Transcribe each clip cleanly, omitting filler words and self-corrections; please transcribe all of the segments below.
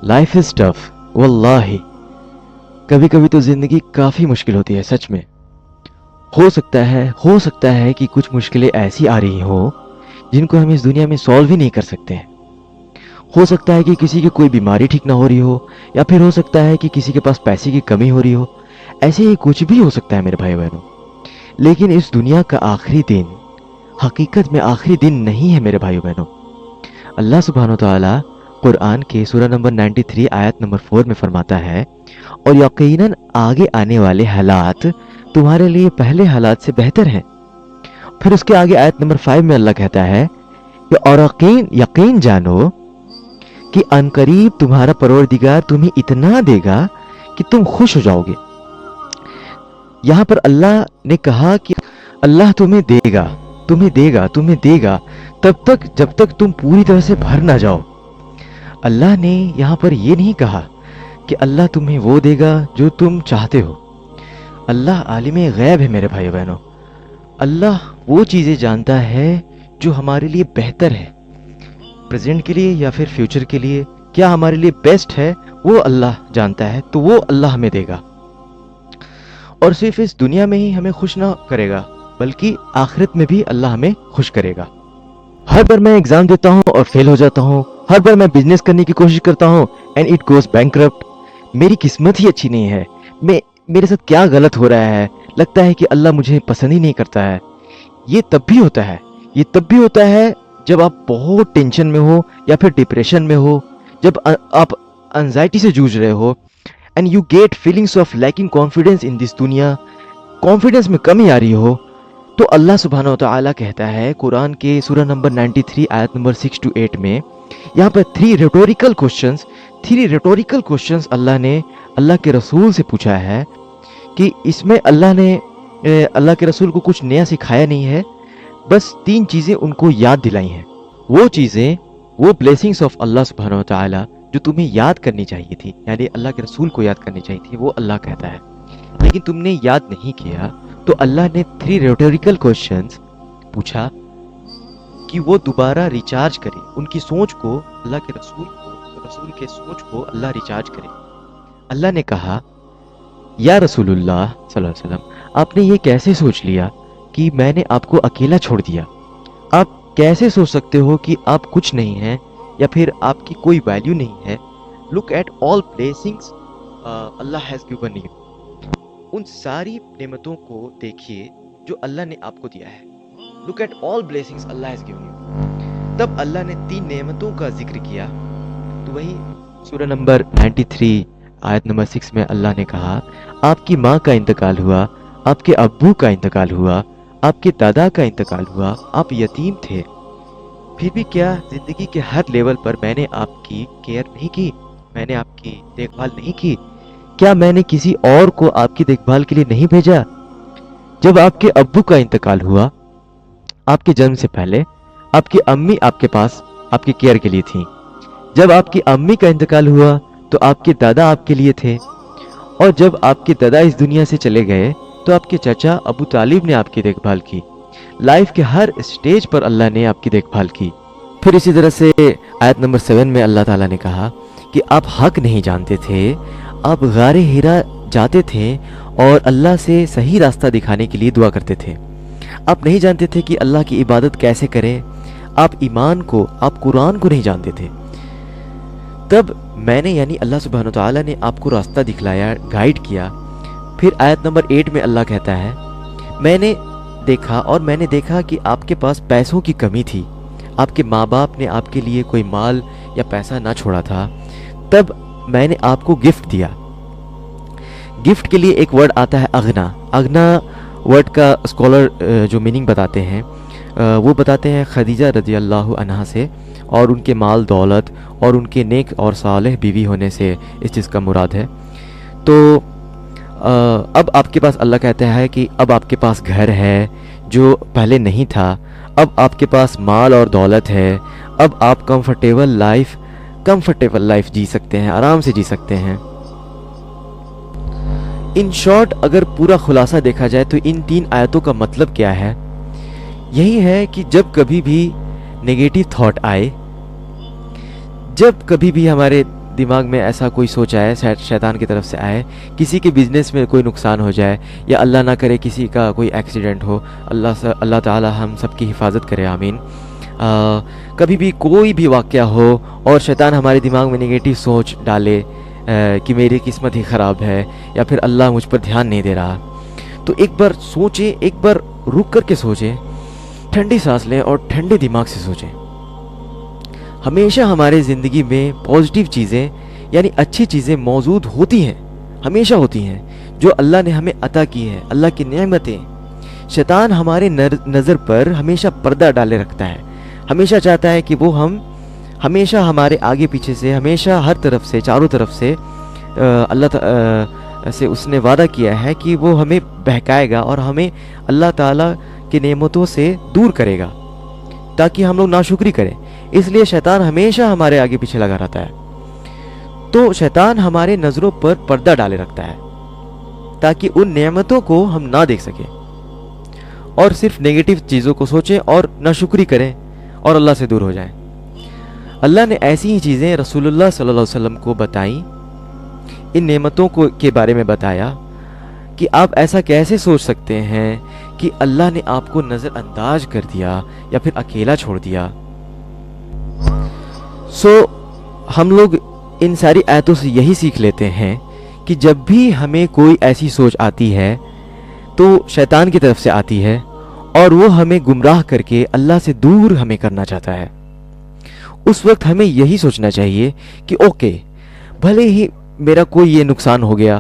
Life is tough वल्लाही। कभी कभी तो जिंदगी काफी मुश्किल होती है सच में। हो सकता है कि कुछ मुश्किलें ऐसी आ रही हो जिनको हम इस दुनिया में सॉल्व ही नहीं कर सकते हैं। हो सकता है कि किसी की कोई बीमारी ठीक ना हो रही हो, या फिर हो सकता है कि किसी के पास पैसे की कमी हो रही हो। ऐसे ही कुछ भी हो सकता है मेरे भाई बहनों। लेकिन इस दुनिया का आखिरी दिन हकीकत में आखिरी दिन नहीं है मेरे भाइयों बहनों। अल्लाह सुब्हानो तआला कुरान के सूरह नंबर 93 आयत नंबर 4 में फरमाता है, और यकीनन आगे आने वाले हालात तुम्हारे लिए पहले हालात से बेहतर हैं। फिर उसके आगे आयत नंबर 5 में अल्लाह कहता है कि और यकीन यकीन जानो कि अनकरीब तुम्हारा परवरदिगार तुम्हें इतना देगा कि तुम खुश हो जाओगे। यहाँ पर अल्लाह ने कहा कि अल्लाह तुम्हें देगा, तुम्हें देगा, तुम्हें देगा तब तक जब तक तुम पूरी तरह से भर ना जाओ। अल्लाह ने यहाँ पर यह नहीं कहा कि अल्लाह तुम्हें वो देगा जो तुम चाहते हो। अल्लाह आलिम गैब है मेरे भाई बहनों। अल्लाह वो चीज़ें जानता है जो हमारे लिए बेहतर है, प्रेजेंट के लिए या फिर फ्यूचर के लिए। क्या हमारे लिए बेस्ट है वो अल्लाह जानता है, तो वो अल्लाह हमें देगा। और सिर्फ इस दुनिया में ही हमें खुश ना करेगा, बल्कि आखिरत में भी अल्लाह हमें खुश करेगा। हर बार मैं एग्जाम देता हूँ और फेल हो जाता हूँ, हर बार मैं बिजनेस करने की कोशिश करता हूँ एंड इट गोज बैंकरप्ट। मेरी किस्मत ही अच्छी नहीं है। मेरे साथ क्या गलत हो रहा है? लगता है कि अल्लाह मुझे पसंद ही नहीं करता है। ये तब भी होता है, ये तब भी होता है जब आप बहुत टेंशन में हो या फिर डिप्रेशन में हो, जब आप एंजाइटी से जूझ रहे हो and you get feelings of lacking confidence in this दुनिया, कॉन्फिडेंस में कमी आ रही हो, तो अल्लाह सुब्हानो व तआला कहता है कुरान के सूरह नंबर 93 आयत नंबर 6 to 8 में, यहाँ पर 3 रेटोरिकल क्वेश्चंस अल्लाह ने अल्लाह के रसूल से पूछा है कि इसमें अल्लाह ने अल्लाह के रसूल को कुछ नया सिखाया नहीं है, बस 3 चीज़ें उनको याद दिलाई हैं। वो चीज़ें, वो ब्लेसिंग्स ऑफ अल्लाह सुब्हानो व तआला जो तुम्हें याद करनी चाहिए थी, यानी अल्लाह के रसूल को याद करनी चाहिए थी, वो अल्लाह कहता है। लेकिन तुमने याद नहीं किया, तो अल्लाह ने 3 रेटोरिकल क्वेश्चंस पूछा कि वो दोबारा रिचार्ज करे उनकी सोच को, अल्लाह के रसूल के सोच को अल्लाह रिचार्ज करे। अल्लाह ने कहा, या रसूलुल्लाह सल्लल्लाहु अलैहि वसल्लम, आपने ये कैसे सोच लिया कि मैंने आपको अकेला छोड़ दिया? आप कैसे सोच सकते हो कि आप कुछ नहीं हैं या फिर आपकी कोई वैल्यू नहीं है? Look at all blessings Allah has given you. उन सारी नेमतों को देखिए जो अल्लाह ने आपको दिया है। Look at all blessings Allah has given you. तब अल्लाह ने 3 नेमतों का जिक्र किया। तो वही सूरह नंबर 93 आयत नंबर 6 में अल्लाह ने कहा, आपकी माँ का इंतकाल हुआ, आपके अब्बू का इंतकाल हुआ, आपके दादा का इंतकाल हुआ, आप यतीम थे, फिर भी क्या जिंदगी के हर लेवल पर मैंने आपकी केयर नहीं की? मैंने आपकी देखभाल नहीं की? क्या मैंने किसी और को आपकी देखभाल के लिए नहीं भेजा? जब आपके अब्बू का इंतकाल हुआ, आपके जन्म से पहले आपकी अम्मी आपके पास आपकी केयर के लिए थी। जब आपकी अम्मी का इंतकाल हुआ तो आपके दादा आपके लिए थे, और जब आपके दादा इस दुनिया से चले गए तो आपके चाचा अबू तालिब ने आपकी देखभाल की। लाइफ के हर स्टेज पर अल्लाह ने आपकी देखभाल की। फिर इसी तरह से आयत नंबर 7 में अल्लाह ताला ने कहा कि आप हक नहीं जानते थे, आप गारे हिरा जाते थे और अल्लाह से सही रास्ता दिखाने के लिए दुआ करते थे। आप नहीं जानते थे कि अल्लाह की इबादत कैसे करें, आप ईमान को, आप कुरान को नहीं जानते थे। तब मैंने यानी अल्लाह सुब्हानो तआला ने आपको रास्ता दिखलाया, गाइड किया। फिर आयत नंबर 8 में अल्लाह कहता है, मैंने देखा कि आपके पास पैसों की कमी थी, आपके माँ बाप ने आपके लिए कोई माल या पैसा ना छोड़ा था, तब मैंने आपको गिफ्ट दिया। गिफ्ट के लिए एक वर्ड आता है अगना। अगना वर्ड का स्कॉलर जो मीनिंग बताते हैं वो बताते हैं खदीजा रज़ी अल्लाह अन्हा से और उनके माल दौलत और उनके नेक और सालेह बीवी होने से इस चीज़ का मुराद है। तो अब आपके पास, अल्लाह कहता है कि अब आपके पास घर है जो पहले नहीं था, अब आपके पास माल और दौलत है, अब आप कंफर्टेबल लाइफ जी सकते हैं, आराम से जी सकते हैं। इन शॉर्ट अगर पूरा खुलासा देखा जाए तो इन 3 आयतों का मतलब क्या है? यही है कि जब कभी भी नेगेटिव थॉट आए, जब कभी भी हमारे دماغ میں ایسا کوئی سوچ آئے، شیطان کی طرف سے آئے، کسی کے بزنس میں کوئی نقصان ہو جائے، یا اللہ نہ کرے کسی کا کوئی ایکسیڈنٹ ہو، اللہ تعالی ہم سب کی حفاظت کرے، آمین۔ کبھی بھی کوئی بھی واقعہ ہو اور شیطان ہمارے دماغ میں نگیٹو سوچ ڈالے کہ میری قسمت ہی خراب ہے، یا پھر اللہ مجھ پر دھیان نہیں دے رہا، تو ایک بار سوچیں، ایک بار رک کر کے سوچیں، ٹھنڈی سانس لیں اور ٹھنڈے دماغ سے سوچیں۔ ہمیشہ ہمارے زندگی میں پازیٹیو چیزیں یعنی اچھی چیزیں موجود ہوتی ہیں، ہمیشہ ہوتی ہیں، جو اللہ نے ہمیں عطا کی ہے، اللہ کی نعمتیں۔ شیطان ہمارے نظر پر ہمیشہ پردہ ڈالے رکھتا ہے، ہمیشہ چاہتا ہے کہ وہ ہمیشہ ہمارے آگے پیچھے سے، ہمیشہ ہر طرف سے، چاروں طرف سے اللہ سے اس نے وعدہ کیا ہے کہ وہ ہمیں بہکائے گا اور ہمیں اللہ تعالیٰ کی نعمتوں سے دور کرے گا تاکہ ہم لوگ ناشکری کریں۔ اس لیے شیطان ہمیشہ ہمارے آگے پیچھے لگا رہتا ہے۔ تو شیطان ہمارے نظروں پر پردہ ڈالے رکھتا ہے تاکہ ان نعمتوں کو ہم نہ دیکھ سکیں اور صرف نیگیٹو چیزوں کو سوچیں اور ناشکری کریں اور اللہ سے دور ہو جائیں۔ اللہ نے ایسی ہی چیزیں رسول اللہ صلی اللہ علیہ وسلم کو بتائیں، ان نعمتوں کے بارے میں بتایا کہ آپ ایسا کیسے سوچ سکتے ہیں کہ اللہ نے آپ کو نظر انداز کر دیا یا پھر اکیلا چھوڑ دیا۔ ہم لوگ ان ساری آیتوں سے یہی سیکھ لیتے ہیں کہ جب بھی ہمیں کوئی ایسی سوچ آتی ہے تو شیطان کی طرف سے آتی ہے اور وہ ہمیں گمراہ کر کے اللہ سے دور ہمیں کرنا چاہتا ہے۔ اس وقت ہمیں یہی سوچنا چاہیے کہ اوکے، بھلے ہی میرا کوئی یہ نقصان ہو گیا،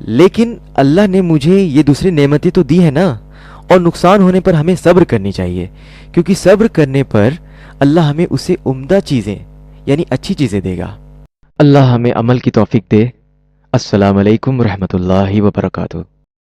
لیکن اللہ نے مجھے یہ دوسری نعمتیں تو دی ہے نا، اور نقصان ہونے پر ہمیں صبر کرنی چاہیے، کیونکہ صبر کرنے پر اللہ ہمیں اسے عمدہ چیزیں یعنی اچھی چیزیں دے گا۔ اللہ ہمیں عمل کی توفیق دے۔ السلام علیکم ورحمۃ اللہ وبرکاتہ۔